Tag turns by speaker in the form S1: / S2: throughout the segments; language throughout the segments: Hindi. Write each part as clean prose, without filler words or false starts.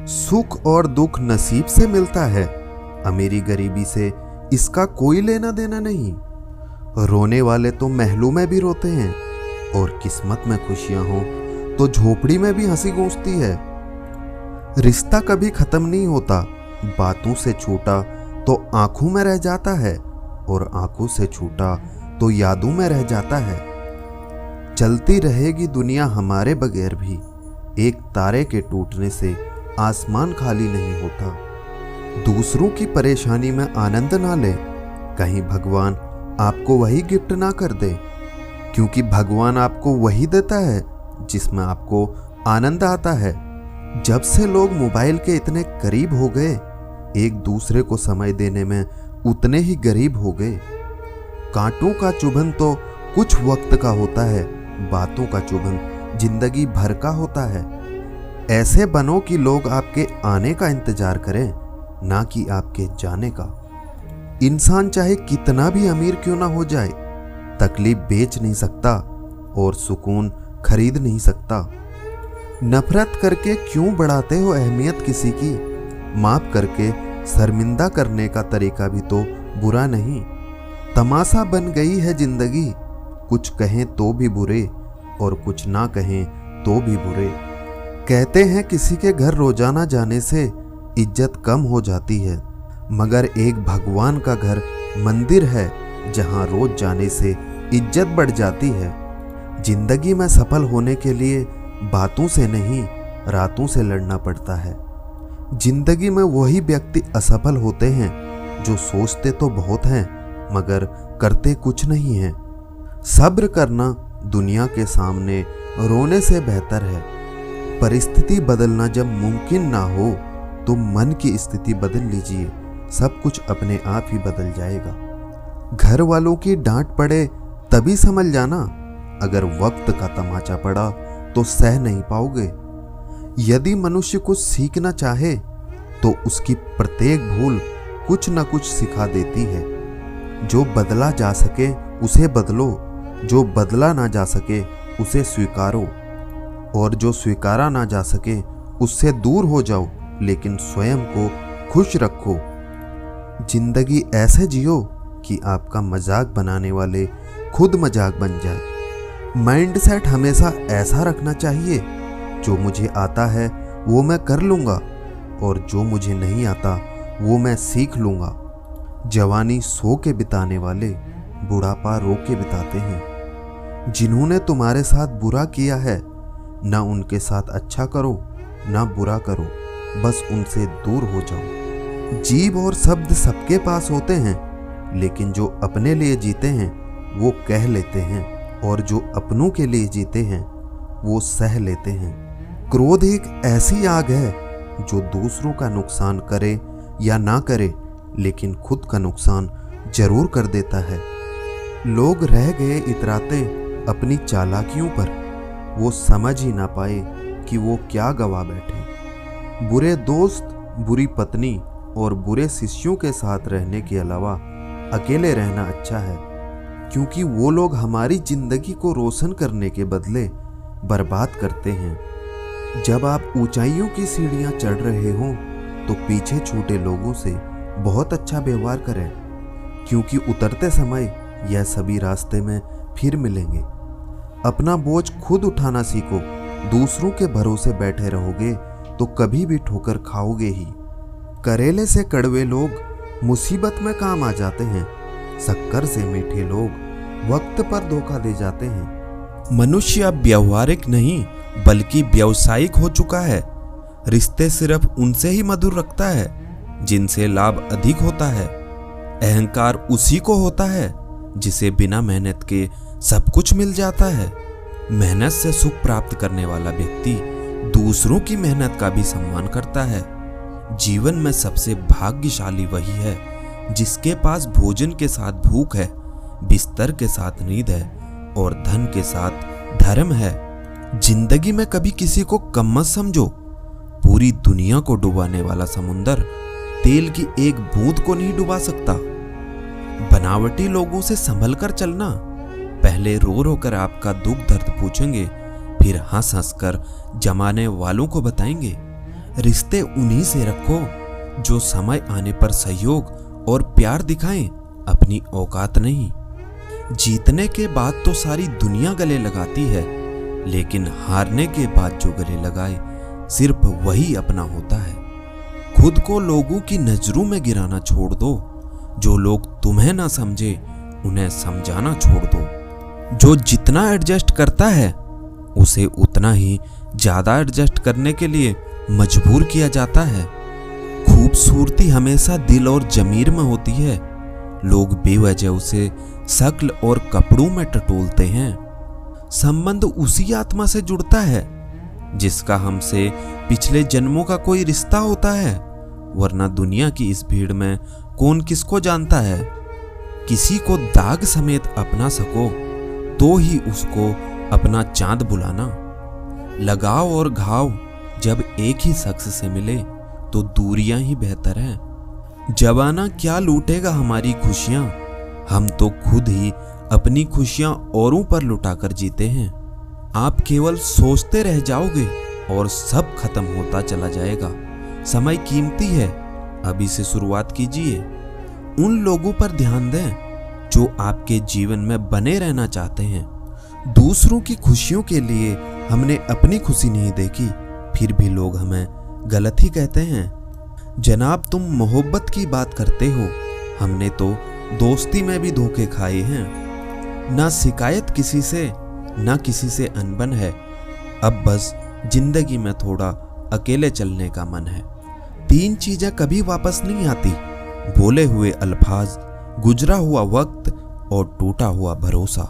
S1: सुख और दुख नसीब से मिलता है, अमीरी गरीबी से इसका कोई लेना देना नहीं। रोने वाले तो महलों में भी रोते हैं और किस्मत में खुशियां हो तो झोपड़ी में भी हंसी गूंजती है। रिश्ता कभी खत्म नहीं होता, बातों से छूटा तो आंखों में रह जाता है और आंखों से छूटा तो यादों में रह जाता है। चलती रहेगी दुनिया हमारे बगैर भी, एक तारे के टूटने से आसमान खाली नहीं होता। दूसरों की परेशानी में आनंद ना ले, कहीं भगवान आपको वही गिफ्ट ना कर दे, क्योंकि भगवान आपको वही देता है जिसमें आपको आनंद आता है। जब से लोग मोबाइल के इतने करीब हो गए, एक दूसरे को समय देने में उतने ही गरीब हो गए। कांटों का चुभन तो कुछ वक्त का होता है, बातों का चुभन जिंदगी भर का होता है। ऐसे बनो कि लोग आपके आने का इंतजार करें, ना कि आपके जाने का। इंसान चाहे कितना भी अमीर क्यों ना हो जाए, तकलीफ बेच नहीं सकता और सुकून खरीद नहीं सकता। नफरत करके क्यों बढ़ाते हो अहमियत किसी की, माफ करके शर्मिंदा करने का तरीका भी तो बुरा नहीं। तमाशा बन गई है जिंदगी, कुछ कहें तो भी बुरे और कुछ ना कहें तो भी बुरे। कहते हैं किसी के घर रोजाना जाने से इज्जत कम हो जाती है, मगर एक भगवान का घर मंदिर है जहां रोज जाने से इज्जत बढ़ जाती है। जिंदगी में सफल होने के लिए बातों से नहीं, रातों से लड़ना पड़ता है। जिंदगी में वही व्यक्ति असफल होते हैं जो सोचते तो बहुत हैं मगर करते कुछ नहीं हैं। सब्र करना दुनिया के सामने रोने से बेहतर है। परिस्थिति बदलना जब मुमकिन ना हो तो मन की स्थिति बदल लीजिए, सब कुछ अपने आप ही बदल जाएगा। घर वालों की डांट पड़े तभी समझ जाना, अगर वक्त का तमाचा पड़ा तो सह नहीं पाओगे। यदि मनुष्य कुछ सीखना चाहे तो उसकी प्रत्येक भूल कुछ न कुछ सिखा देती है। जो बदला जा सके उसे बदलो, जो बदला ना जा सके उसे स्वीकारो, और जो स्वीकारा ना जा सके उससे दूर हो जाओ, लेकिन स्वयं को खुश रखो। जिंदगी ऐसे जियो कि आपका मजाक बनाने वाले खुद मजाक बन जाए। माइंड सेट हमेशा ऐसा रखना चाहिए, जो मुझे आता है वो मैं कर लूँगा और जो मुझे नहीं आता वो मैं सीख लूँगा। जवानी सो के बिताने वाले बुढ़ापा रो के बिताते हैं। जिन्होंने तुम्हारे साथ बुरा किया है, ना उनके साथ अच्छा करो ना बुरा करो, बस उनसे दूर हो जाओ। जीभ और शब्द सबके पास होते हैं, लेकिन जो अपने लिए जीते हैं वो कह लेते हैं, और जो अपनों के लिए जीते हैं वो सह लेते हैं। क्रोध एक ऐसी आग है जो दूसरों का नुकसान करे या ना करे, लेकिन खुद का नुकसान जरूर कर देता है। लोग रह गए इतराते अपनी चालाकियों पर, वो समझ ही ना पाए कि वो क्या गवा बैठे। बुरे दोस्त, बुरी पत्नी और बुरे शिष्यों के साथ रहने के अलावा अकेले रहना अच्छा है, क्योंकि वो लोग हमारी जिंदगी को रोशन करने के बदले बर्बाद करते हैं। जब आप ऊंचाइयों की सीढ़ियां चढ़ रहे हों तो पीछे छूटे लोगों से बहुत अच्छा व्यवहार करें, क्योंकि उतरते समय यह सभी रास्ते में फिर मिलेंगे। अपना बोझ खुद उठाना सीखो, दूसरों के भरोसे बैठे रहोगे तो कभी भी ठोकर खाओगे ही। करेले से कड़वे लोग मुसीबत में काम आ जाते हैं, शक्कर से मीठे लोग वक्त पर धोखा दे जाते हैं। मनुष्य अब व्यवहारिक नहीं बल्कि व्यावसायिक हो चुका है। रिश्ते सिर्फ उनसे ही मधुर रखता है जिनसे लाभ अधिक होता है। अहंकार उसी को होता है जिसे बिना मेहनत के सब कुछ मिल जाता है। मेहनत से सुख प्राप्त करने वाला व्यक्ति दूसरों की मेहनत का भी सम्मान करता है। जीवन में सबसे भाग्यशाली वही है जिसके पास भोजन के साथ भूख है, बिस्तर के साथ नींद है और धन के साथ धर्म है। जिंदगी में कभी किसी को कम मत समझो। पूरी दुनिया को डुबाने वाला समुंदर तेल की एक बूंद को नहीं डुबा सकता। बनावटी लोगों से संभल कर चलना। पहले रो रो कर आपका दुख दर्द पूछेंगे, फिर हंस हंस कर जमाने वालों को बताएंगे।
S2: रिश्ते उन्हीं से रखो जो समय आने पर सहयोग और प्यार दिखाएं, अपनी औकात नहीं। जीतने के बाद तो सारी दुनिया गले लगाती है, लेकिन हारने के बाद जो गले लगाए सिर्फ वही अपना होता है। खुद को लोगों की नजरों में गिराना छोड़ दो। जो लोग तुम्हें ना समझे उन्हें समझाना छोड़ दो। जो जितना एडजस्ट करता है उसे उतना ही ज्यादा एडजस्ट करने के लिए मजबूर किया जाता है। खूबसूरती हमेशा दिल और जमीर में होती है। लोग बेवजह उसे शक्ल और कपड़ों में टटोलते हैं। संबंध उसी आत्मा से जुड़ता है जिसका हमसे पिछले जन्मों का कोई रिश्ता होता है, वरना दुनिया की इस भीड़ में कौन किसको जानता है। किसी को दाग समेत अपना सको तो ही उसको अपना चांद बुलाना। लगाव और घाव जब एक ही शख्स से मिले तो दूरियां ही बेहतर हैं। जमाना क्या लूटेगा हमारी खुशियां, हम तो खुद ही अपनी खुशियां औरों पर लुटाकर जीते हैं। आप केवल सोचते रह जाओगे और सब खत्म होता चला जाएगा। समय कीमती है, अभी से शुरुआत कीजिए। उन लोगों पर ध्यान दें जो आपके जीवन में बने रहना चाहते हैं। दूसरों की खुशियों के लिए हमने अपनी खुशी नहीं देखी, फिर भी लोग हमें गलत ही कहते हैं। जनाब, तुम मोहब्बत की बात करते हो, हमने तो दोस्ती में भी धोखे खाए हैं। ना शिकायत किसी से, ना किसी से अनबन है। अब बस जिंदगी में थोड़ा अकेले चलने का मन है। 3 चीजें कभी वापस नहीं आती: बोले हुए अल्फाज, गुजरा हुआ वक्त और टूटा हुआ भरोसा।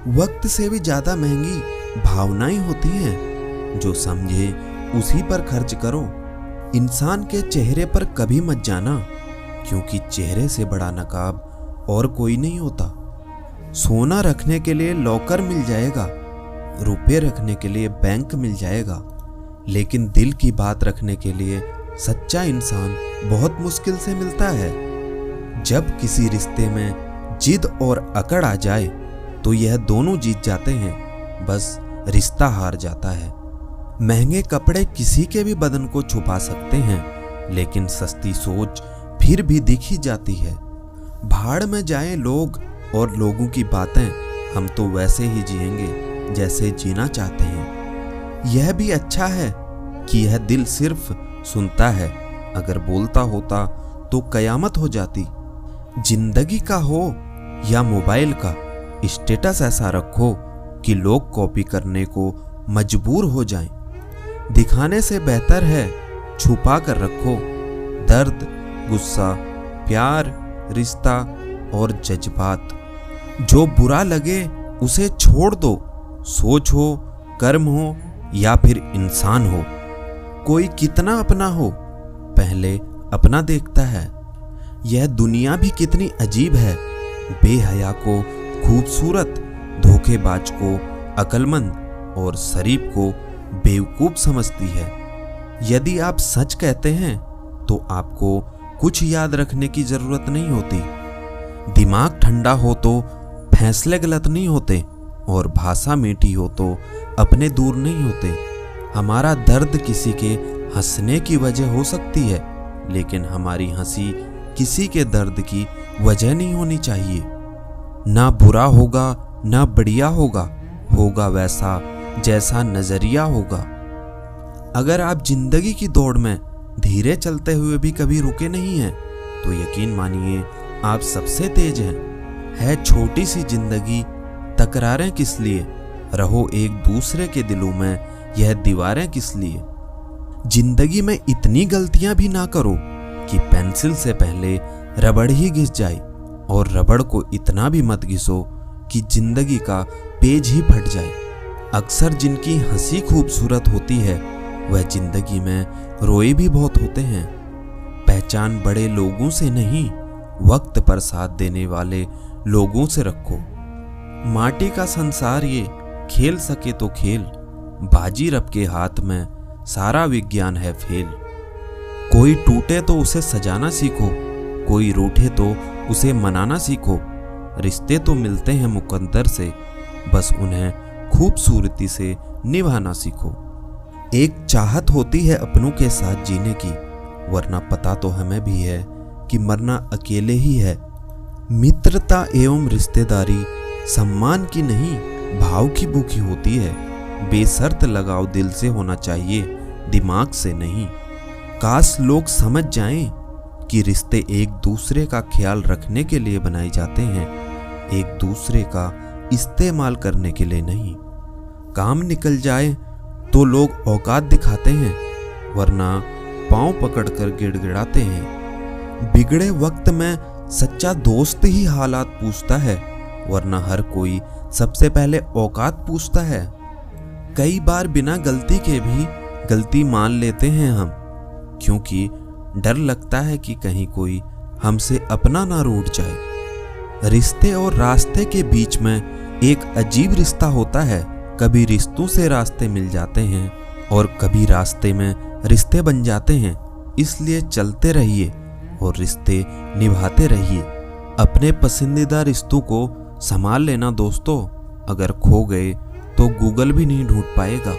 S2: वक्त से भी ज्यादा महंगी भावनाएं होती हैं। जो समझे उसी पर खर्च करो। इंसान के चेहरे पर कभी मत जाना, क्योंकि चेहरे से बड़ा नकाब और कोई नहीं होता। सोना रखने के लिए लॉकर मिल जाएगा, रुपए रखने के लिए बैंक मिल जाएगा, लेकिन दिल की बात रखने के लिए सच्चा इंसान बहुत मुश्किल से मिलता है। जब किसी रिश्ते में जिद और अकड़ आ जाए तो यह दोनों जीत जाते हैं, बस रिश्ता हार जाता है। महंगे कपड़े किसी के भी बदन को छुपा सकते हैं, लेकिन सस्ती सोच फिर भी दिख ही जाती है। भाड़ में जाए लोग और लोगों की बातें, हम तो वैसे ही जिएंगे जैसे जीना चाहते हैं। यह भी अच्छा है कि यह दिल सिर्फ सुनता है, अगर बोलता होता तो कयामत हो जाती। जिंदगी का हो या मोबाइल का, स्टेटस ऐसा रखो कि लोग कॉपी करने को मजबूर हो जाएं। दिखाने से बेहतर है छुपा कर रखो। दर्द, गुस्सा, प्यार, रिश्ता और जज्बात। जो बुरा लगे उसे छोड़ दो। सोच हो, कर्म हो या फिर इंसान हो, कोई कितना अपना हो, पहले अपना देखता है। यह दुनिया भी कितनी अजीब है। बेहया को खूबसूरत, धोखेबाज को अक्लमंद और शरीफ को बेवकूफ समझती है। यदि आप सच कहते हैं तो आपको कुछ याद रखने की जरूरत नहीं होती। दिमाग ठंडा हो तो फैसले गलत नहीं होते, और भाषा मीठी हो तो अपने दूर नहीं होते। हमारा दर्द किसी के हंसने की वजह हो सकती है, लेकिन हमारी हंसी किसी के दर्द की वजह नहीं होनी चाहिए। ना बुरा होगा ना बढ़िया होगा, होगा वैसा जैसा नजरिया होगा। अगर आप जिंदगी की दौड़ में धीरे चलते हुए भी कभी रुके नहीं हैं, तो यकीन मानिए आप सबसे तेज हैं। है छोटी सी जिंदगी, तकरारें किस लिए, रहो एक दूसरे के दिलों में, यह दीवारें किस लिए। जिंदगी में इतनी गलतियां भी ना करो कि पेंसिल से पहले रबड़ ही घिस जाए, और रबड़ को इतना भी मत घिसो कि जिंदगी का पेज ही फट जाए। अक्सर जिनकी हंसी खूबसूरत होती है वह जिंदगी में रोए भी बहुत होते हैं। पहचान बड़े लोगों से नहीं, वक्त पर साथ देने वाले लोगों से रखो। माटी का संसार ये, खेल सके तो खेल, बाजी रब के हाथ में, सारा विज्ञान है फेल। कोई टूटे तो उसे सजाना सीखो, कोई रूठे तो उसे मनाना सीखो। रिश्ते तो मिलते हैं मुकद्दर से, बस उन्हें खूबसूरती से निभाना सीखो। एक चाहत होती है अपनों के साथ जीने की, वरना पता तो हमें भी है कि मरना अकेले ही है। मित्रता एवं रिश्तेदारी सम्मान की नहीं, भाव की भूखी होती है। बेशर्त लगाव दिल से होना चाहिए, दिमाग से नहीं। काश लोग समझ जाएं कि रिश्ते एक दूसरे का ख्याल रखने के लिए बनाए जाते हैं, एक दूसरे का इस्तेमाल करने के लिए नहीं। काम निकल जाए तो लोग औकात दिखाते हैं, वरना पांव पकड़कर गिड़गिड़ाते हैं। बिगड़े वक्त में सच्चा दोस्त ही हालात पूछता है, वरना हर कोई सबसे पहले औकात पूछता है। कई बार बिना गलती के भी गलती मान लेते हैं हम, क्योंकि डर लगता है कि कहीं कोई हमसे अपना ना रूठ जाए। रिश्ते और रास्ते के बीच में एक अजीब रिश्ता होता है। कभी रिश्तों से रास्ते मिल जाते हैं और कभी रास्ते में रिश्ते बन जाते हैं। इसलिए चलते रहिए और रिश्ते निभाते रहिए। अपने पसंदीदा रिश्तों को संभाल लेना दोस्तों, अगर खो गए तो गूगल भी नहीं ढूंढ पाएगा।